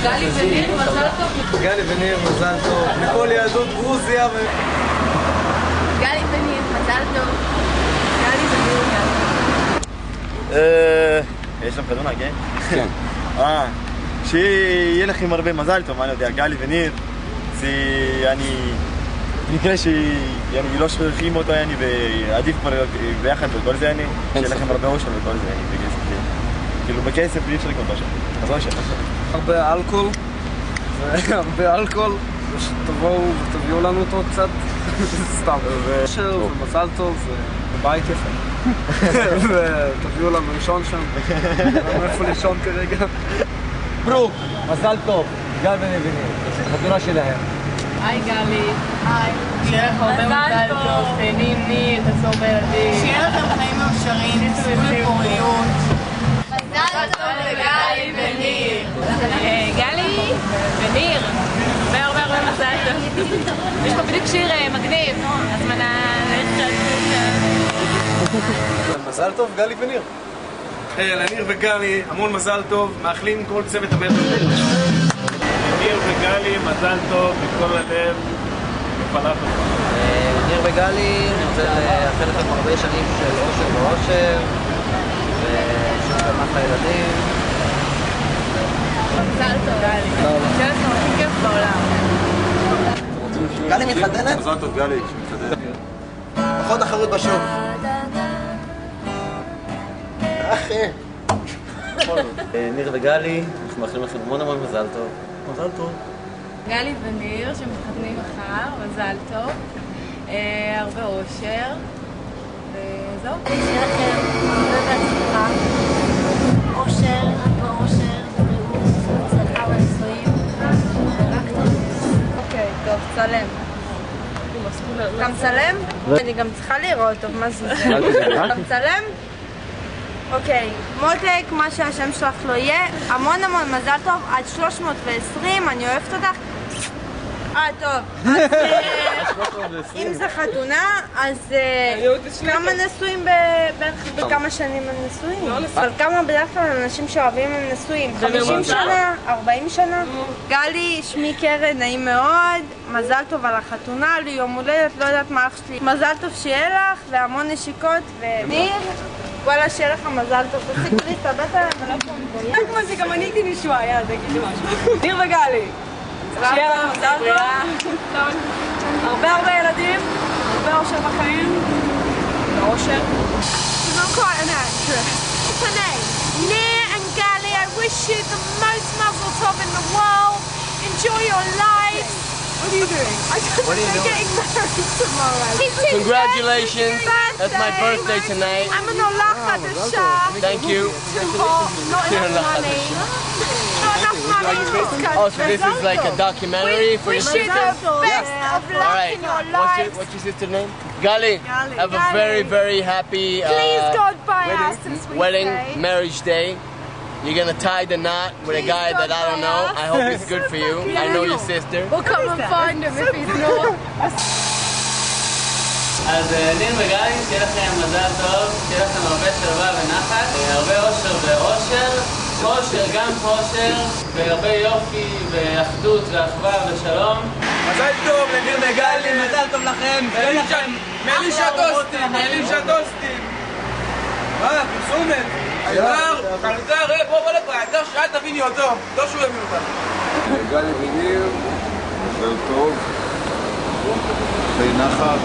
גלי וניר, מזל טוב. גלי וניר, מזל טוב. מכל יהדות גרוזיה גלי וניר, מזל טוב. גלי וניר, יש להם חתונה, כן? כן. שיהיה לכם הרבה מזל טוב, אני יודע, גלי וניר. זה, במקרה שלא שוכחים אותו, ועדיף כבר ביחד וכל זה, שיהיה לכם הרבה אושר וכל זה, כאילו בכסף אי אפשר לקנות אושר. אז אושר. הרבה אלכוהול, הרבה אלכוהול, שתבואו ותביאו לנו אותו קצת, סתם. אושר ומזל טוב ובית יפה. ותביאו לנו לישון שם, אין איפה לישון כרגע. ברוק, מזל טוב, גל ונביניר, חתונה שלהם. היי גלי. היי. שיהיה לך הרבה מזל טוב, תהנים ניר, תעשו הרבה ילדים. שיהיה לכם חיים מאושרים, תעשו לפוריות. מזל טוב לגלי וניר. גלי וניר, הרבה מזל טוב. יש פה בדיוק שיר מגניב, הזמנה מזל טוב, גלי וניר. לניר וגלי, המון מזל טוב, מאחלים כל צוות המטר. ניר וגלי, מזל טוב, מכל הלב, בפלאפל. ניר וגלי, אני רוצה לאחל לכם הרבה שנים של אושר ואושר, ושיש לכם אחלה ילדים. מזל טוב, גלי. שיהיה לכם הכי כיף בעולם. גלי מתחתנת? מזל טוב, גלי, מתחתנת. פחות אחריות בשוק. אחי. ניר וגלי, אנחנו מאחלים לכם המון מזל טוב. מזל טוב. גלי וניר שמתחתנים מחר, מזל טוב. הרבה אושר. וזהו. שיהיה לכם הרבה בהצלחה. אושר, הרבה אושר, בריאות, הצלחה בנישואים. רק טוב. אוקיי, טוב, צלם. אתה מצלם? אני גם צריכה לראות טוב, מה זה? אתה מצלם? אוקיי, מותק, מה שהשם שלך לא יהיה, המון מזל טוב, עד 320, אני אוהבת אותך. טוב, אז אם זה חתונה, אז כמה נשואים בערך בכמה שנים הם נשואים? אבל כמה בדרך כלל אנשים שאוהבים הם נשואים? 50 שנה? 40 שנה? גלי, שמי קרן, נעים מאוד, מזל טוב על החתונה, לי יום הולדת, לא יודעת מה אח שלי. מזל טוב שיהיה לך, והמון נשיקות, וניר, וואלה, שיהיה לך מזל טוב, תפסיקו להסתבט עליהם ולא פה מבויה. כמו זה, גם אני הייתי נשואה, יאללה, תגידי משהו. ניר וגלי. שיהיה לך מזל טוב, הרבה ילדים, הרבה אושר בחיים, ואושר. I'm quite an actress. What's her name? Nir and Gali, I wish you the most mazel tov in the world. Enjoy your lives. What are you doing? I don't know, they're getting married tomorrow. It's his Congratulations. birthday. That's my birthday tonight. I'm an olach hadashah. Thank you. Too hot, not enough money. Not enough money in this country. Oh, so this is like a documentary for your Wish you sister? the best of All luck right. in your life. What's your sister's name? Gali. Have a very happy Please God buy us a sweet wedding, day. marriage day. You're gonna tie the knot with a guy that I don't know. I hope he's good for you. I know your sister. We'll come and find him if he's not. אז ניר וגלי, שיהיה לכם מזל טוב, שיהיה לכם הרבה שלווה ונחת, הרבה אושר ואושר, אושר, גם אושר, והרבה יופי ואחדות ואחווה ושלום. מזל טוב לניר וגלי, מזל טוב לכם. מלישה טוסטים. פרסומת. קלטר, בוא לפה, שאל תביני אותו, לא שהוא יבין אותה. גלי וניר, מזל טוב, הרבה נחת,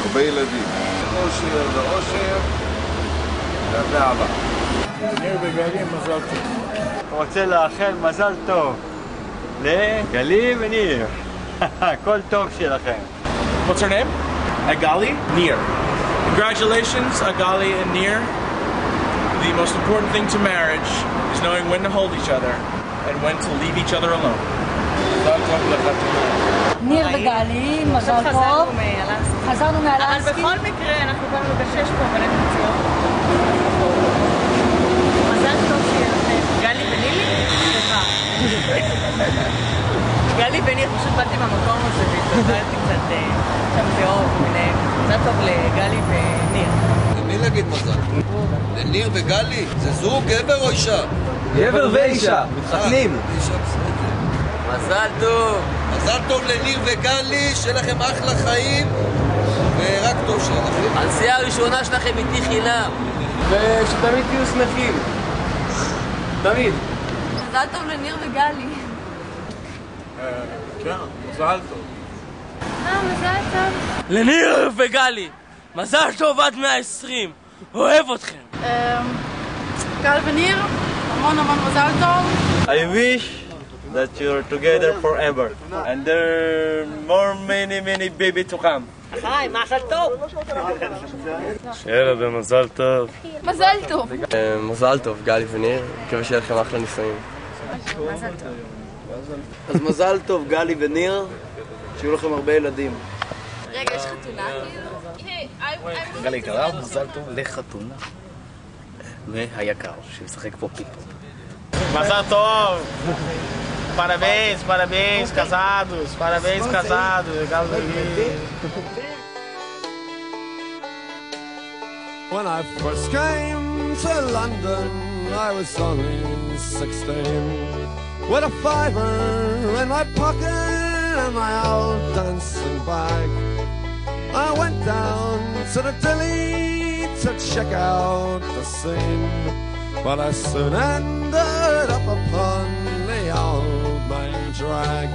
הרבה ילדים. אושר ואושר, והרבה אהבה. ניר וגלי, מזל טוב. רוצה לאחל מזל טוב לגלי וניר. כל טוב שלכם. What's her name? Agali? Nir. Congratulations, Agali and Nir. The most important thing to marriage is knowing when to hold each other and when to leave each other alone. ניר וגלי, מזל טוב. חזרנו מאלסקי. אבל בכל מקרה, אנחנו באנו לגשש פה מלא מציאות. מזל טוב שיהיה לכם. גלי ונילי? סליחה. גלי גלי וניר, פשוט באתי מהמקום הזה והתבלבלתי קצת שם דעות ומיניהם. מזל טוב לגלי וניר. למי להגיד מזל? לניר וגלי? זה זוג, גבר או אישה? גבר ואישה, מתחתנים. אישה בסדר. מזל טוב. מזל טוב לניר וגלי, שיהיה לכם אחלה חיים ורק טוב שיהיה לכם. הנסיעה הראשונה שלכם איתי חינם. ושתמיד תהיו שמחים. תמיד. מזל טוב לניר וגלי. כן, מזל טוב. מזל טוב. לניר וגלי, מזל טוב עד 120. אוהב אתכם. גל וניר, המון מזל טוב. I wish that you're together forever and there are many baby to come. היי, מזל טוב. שיהיה לה במזל טוב. מזל טוב. מזל טוב, גלי וניר. מקווה שיהיה לכם אחלה נישואים. מזל טוב. אז מזל טוב, גלי וניר, שיהיו לכם הרבה ילדים. רגע, יש חתונה כאילו? גלי יקרה, מזל טוב לחתונה. והיקר, שמשחק פה פיפו. מזל טוב! Parabéns, parabéns, casados, parabéns, casados. When I first came to London, I was only 16, with a fiver in my pocket and my old dancing bag. I went down to the Dilly to check out the scene, but I soon ended up upon the old main drag.